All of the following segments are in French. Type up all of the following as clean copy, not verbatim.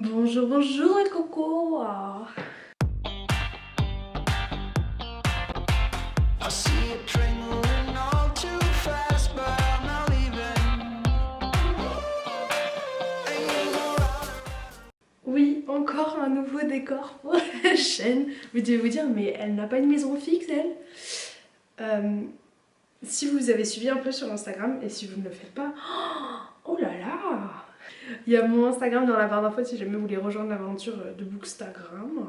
Bonjour, bonjour les cocos. I see it train moving all too fast, but I'm not leaving. And you go round. Oui, encore un nouveau décor pour la chaîne. Vous devez vous dire, mais elle n'a pas une maison fixe, elle. Si vous avez suivi un peu sur Instagram, et si vous ne le faites pas, oh là là, il y a mon Instagram dans la barre d'infos si jamais vous voulez rejoindre l'aventure de Bookstagram.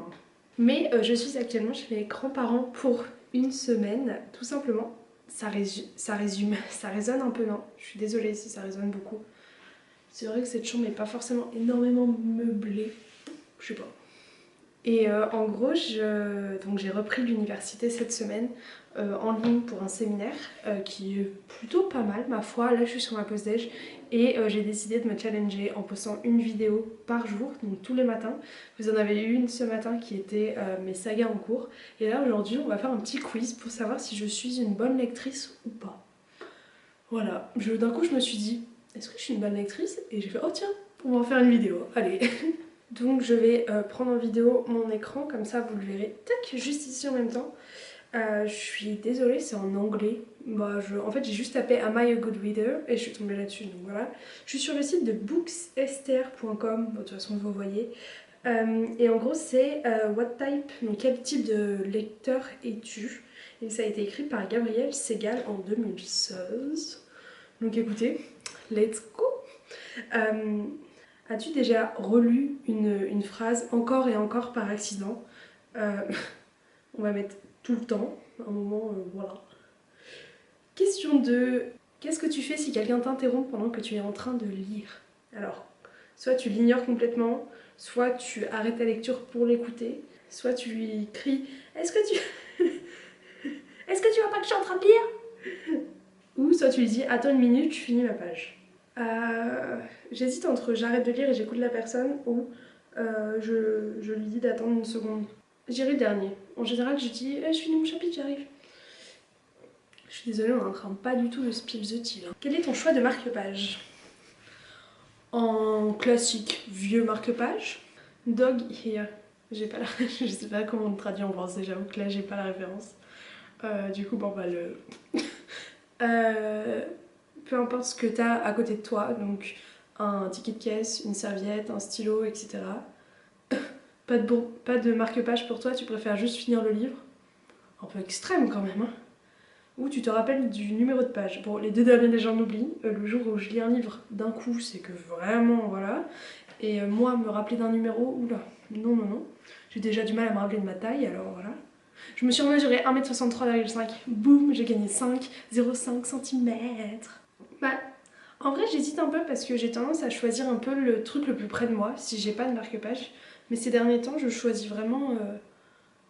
Mais je suis actuellement chez mes grands-parents pour une semaine, tout simplement. Ça résume, ça résonne un peu, non? Je suis désolée si ça résonne beaucoup. C'est vrai que cette chambre n'est pas forcément énormément meublée, je sais pas. Et en gros, donc j'ai repris l'université cette semaine en ligne pour un séminaire qui est plutôt pas mal, ma foi. Là, je suis sur ma pause déj et j'ai décidé de me challenger en postant une vidéo par jour, donc tous les matins. Vous en avez eu une ce matin qui était mes sagas en cours. Et là, aujourd'hui, on va faire un petit quiz pour savoir si je suis une bonne lectrice ou pas. Voilà, d'un coup, je me suis dit, est-ce que je suis une bonne lectrice? Et j'ai fait, oh tiens, on va en faire une vidéo, allez. Donc je vais prendre en vidéo mon écran, comme ça vous le verrez, tac, juste ici en même temps. Je suis désolée, c'est en anglais. En fait, j'ai juste tapé Am I a good reader et je suis tombée là-dessus, donc voilà. Je suis sur le site de booksester.com, de toute façon vous voyez. Et en gros, c'est What type, donc quel type de lecteur es-tu? Et ça a été écrit par Gabriel Segal en 2016. Donc écoutez, let's go. As-tu déjà relu une phrase encore et encore par accident? On va mettre tout le temps, un moment, voilà. Question 2. Qu'est-ce que tu fais si quelqu'un t'interrompt pendant que tu es en train de lire? Alors, soit tu l'ignores complètement, soit tu arrêtes ta lecture pour l'écouter, soit tu lui cries « Est-ce que tu... Est-ce que tu vois pas que je suis en train de lire ?» Ou soit tu lui dis « Attends une minute, je finis ma page. » J'hésite entre j'arrête de lire et j'écoute la personne ou je lui dis d'attendre une seconde. J'irai le dernier. En général, je dis je finis mon chapitre, j'arrive. Je suis désolée, on est en train pas du tout de spill the tea. Quel est ton choix de marque-page? En classique, vieux marque-page. Dog here. J'ai pas la... Je sais pas comment on le traduit en français, j'avoue que là j'ai pas la référence. Du coup, bon bah le... peu importe ce que t'as à côté de toi, donc un ticket de caisse, une serviette, un stylo, etc. Pas de marque-page pour toi, tu préfères juste finir le livre. Un peu extrême quand même, hein. Ou tu te rappelles du numéro de page. Bon, les deux derniers, les gens l'oublient. Le jour où je lis un livre d'un coup, c'est que vraiment, voilà. Et moi, me rappeler d'un numéro, oula, non, non, non. J'ai déjà du mal à me rappeler de ma taille, alors voilà. Je me suis remesurée 1m63,5. Boum, j'ai gagné 5,05 cm. Bah, en vrai, j'hésite un peu parce que j'ai tendance à choisir un peu le truc le plus près de moi si j'ai pas de marque-page. Mais ces derniers temps, je choisis vraiment...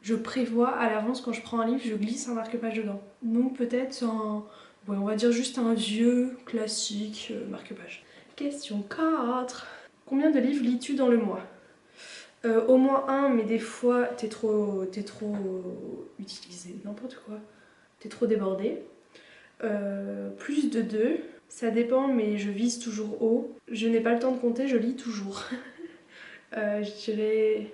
je prévois à l'avance quand je prends un livre, je glisse un marque-page dedans. Donc peut-être un... Ouais, on va dire juste un vieux, classique marque-page. Question 4. Combien de livres lis-tu dans le mois? Au moins un, mais des fois t'es trop utilisé, n'importe quoi. T'es trop débordé. Plus de 2. Ça dépend, mais je vise toujours haut. Je n'ai pas le temps de compter, je lis toujours. Je dirais...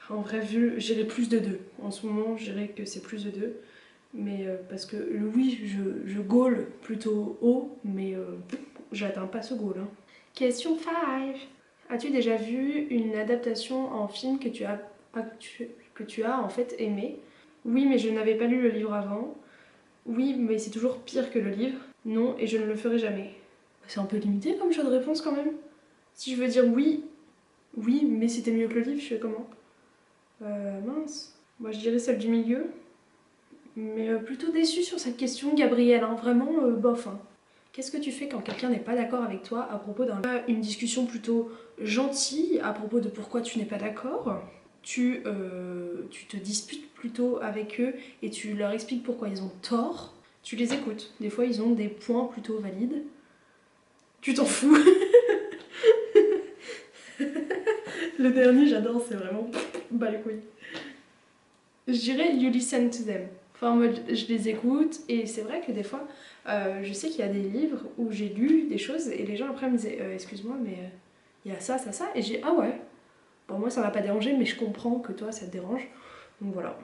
En vrai, j'irais plus de 2. En ce moment, je dirais que c'est plus de 2. Mais parce que oui, je goal plutôt haut, mais j'atteins pas ce goal. Hein. Question 5. As-tu déjà vu une adaptation en film que tu as en fait aimé? Oui, mais je n'avais pas lu le livre avant. Oui, mais c'est toujours pire que le livre. Non, et je ne le ferai jamais. C'est un peu limité comme choix de réponse quand même. Si je veux dire oui, oui, mais c'était mieux que le livre, je fais comment? Mince. Moi je dirais celle du milieu. Mais plutôt déçue sur cette question, Gabrielle, hein. Vraiment bof. Hein. Qu'est-ce que tu fais quand quelqu'un n'est pas d'accord avec toi à propos une discussion plutôt gentille à propos de pourquoi tu n'es pas d'accord? Tu te disputes plutôt avec eux et tu leur expliques pourquoi ils ont tort. Tu les écoutes. Des fois ils ont des points plutôt valides. Tu t'en fous. Le dernier j'adore, c'est vraiment bah les couilles. Je dirais you listen to them. Enfin, en mode, je les écoute et c'est vrai que des fois, je sais qu'il y a des livres où j'ai lu des choses et les gens après me disaient excuse-moi, mais il y a ça, ça, ça. Et j'ai ah ouais. Bon, moi ça m'a pas dérangé, mais je comprends que toi ça te dérange. Donc voilà.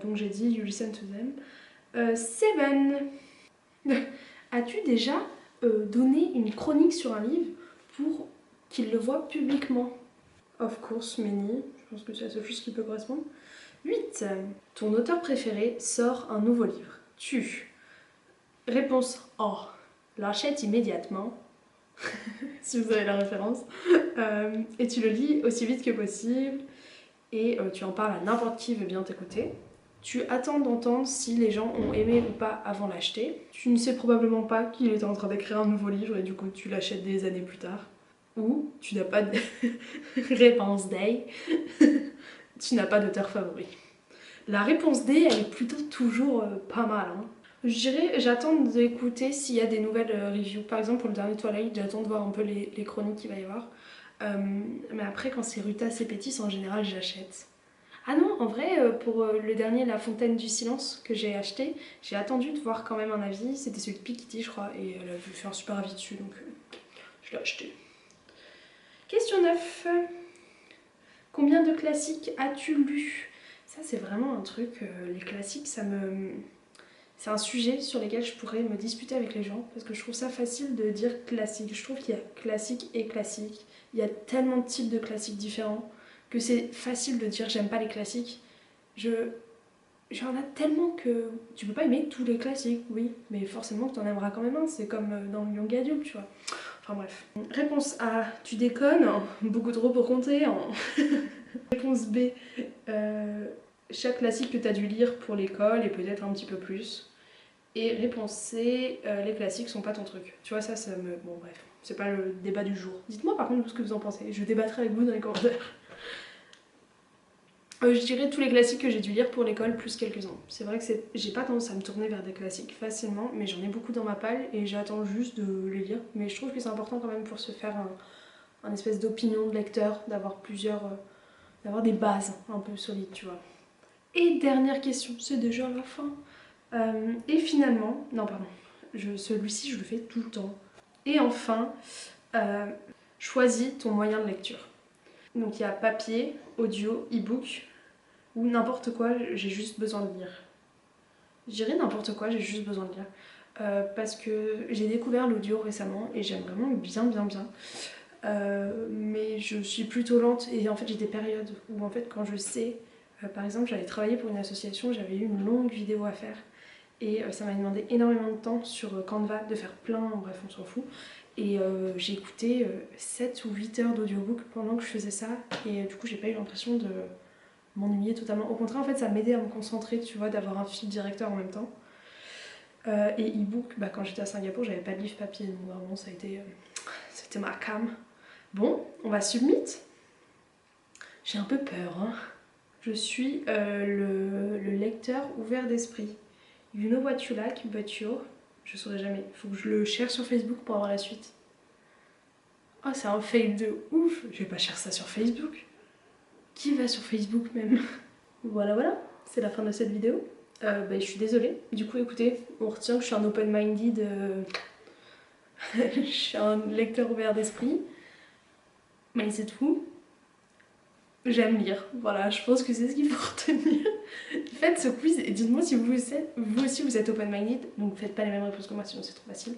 Donc j'ai dit you listen to them. 7. As-tu déjà donné une chronique sur un livre pour qu'il le voit publiquement? Of course, many. Je pense que c'est la seule chose qui peut correspondre. 8. Ton auteur préféré sort un nouveau livre. Tu. Réponse A. L'achète immédiatement. Si vous avez la référence. Et tu le lis aussi vite que possible. Et tu en parles à n'importe qui veut bien t'écouter. Tu attends d'entendre si les gens ont aimé ou pas avant l'acheter. Tu ne sais probablement pas qu'il était en train d'écrire un nouveau livre et du coup tu l'achètes des années plus tard. Ou tu n'as pas de réponse D. Tu n'as pas d'auteur favori. La réponse D, elle est plutôt toujours pas mal. Hein. Je dirais, j'attends d'écouter s'il y a des nouvelles reviews. Par exemple, pour le dernier Twilight, j'attends de voir un peu les chroniques qu'il va y avoir. Mais après, quand c'est Ruta Sepetys, en général, j'achète. Ah non, en vrai, pour le dernier, La Fontaine du Silence, que j'ai acheté, j'ai attendu de voir quand même un avis. C'était celui de Piketty, je crois, et elle a fait un super avis dessus, donc je l'ai acheté. Question 9. Combien de classiques as-tu lu? Ça, c'est vraiment un truc, les classiques, c'est un sujet sur lequel je pourrais me disputer avec les gens, parce que je trouve ça facile de dire classique. Je trouve qu'il y a classique et classique. Il y a tellement de types de classiques différents que c'est facile de dire j'aime pas les classiques. J'en ai tellement que tu peux pas aimer tous les classiques, oui, mais forcément que t'en aimeras quand même un, c'est comme dans le young adult, tu vois. Enfin bref. Réponse A, tu déconnes, hein, beaucoup trop pour compter. Hein. Réponse B, chaque classique que t'as dû lire pour l'école et peut-être un petit peu plus. Et réponse C, les classiques sont pas ton truc. Tu vois, ça me... Bon bref, c'est pas le débat du jour. Dites-moi par contre ce que vous en pensez, je débattrai avec vous dans les commentaires. Je dirais tous les classiques que j'ai dû lire pour l'école, plus quelques-uns. C'est vrai que j'ai pas tendance à me tourner vers des classiques facilement, mais j'en ai beaucoup dans ma palle et j'attends juste de les lire. Mais je trouve que c'est important quand même pour se faire un espèce d'opinion de lecteur, d'avoir d'avoir des bases un peu solides, tu vois. Et dernière question, c'est déjà la fin. Et finalement, non pardon, celui-ci je le fais tout le temps. Et enfin, choisis ton moyen de lecture. Donc il y a papier, audio, e-book ou n'importe quoi, j'ai juste besoin de lire. Je dirais n'importe quoi, j'ai juste besoin de lire. Parce que j'ai découvert l'audio récemment et j'aime vraiment bien. Mais je suis plutôt lente et en fait j'ai des périodes où en fait quand je sais, par exemple j'avais travaillé pour une association, j'avais eu une longue vidéo à faire et ça m'a demandé énormément de temps sur Canva de faire plein, bref on s'en fout. Et j'ai écouté 7 ou 8 heures d'audiobook pendant que je faisais ça et du coup j'ai pas eu l'impression de m'ennuyer totalement. Au contraire en fait ça m'aidait à me concentrer, tu vois, d'avoir un fil directeur en même temps. Et e-book, bah, quand j'étais à Singapour j'avais pas de livre papier donc vraiment ça a été... c'était ma cam. Bon, on va submit. J'ai un peu peur, hein. Je suis le lecteur ouvert d'esprit. You know what you like, but you're... Je saurais jamais. Faut que je le cherche sur Facebook pour avoir la suite. Oh, c'est un fail de ouf. Je vais pas chercher ça sur Facebook. Qui va sur Facebook même? Voilà. C'est la fin de cette vidéo. Je suis désolée. Du coup, écoutez, on retient que je suis un open-minded... je suis un lecteur ouvert d'esprit. Mais c'est tout. J'aime lire, voilà, je pense que c'est ce qu'il faut retenir. Faites ce quiz et dites-moi si vous aussi vous êtes open-minded, donc faites pas les mêmes réponses que moi sinon c'est trop facile.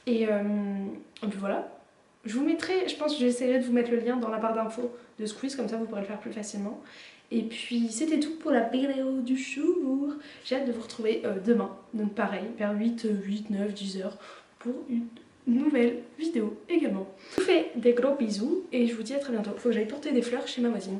Et puis voilà, je vous mettrai, je pense que j'essaierai de vous mettre le lien dans la barre d'infos de ce quiz, comme ça vous pourrez le faire plus facilement. Et puis c'était tout pour la vidéo du jour. J'ai hâte de vous retrouver demain, donc pareil, vers 8, 9, 10 heures pour une nouvelle vidéo également. Je vous fais des gros bisous et je vous dis à très bientôt. Faut que j'aille porter des fleurs chez ma voisine.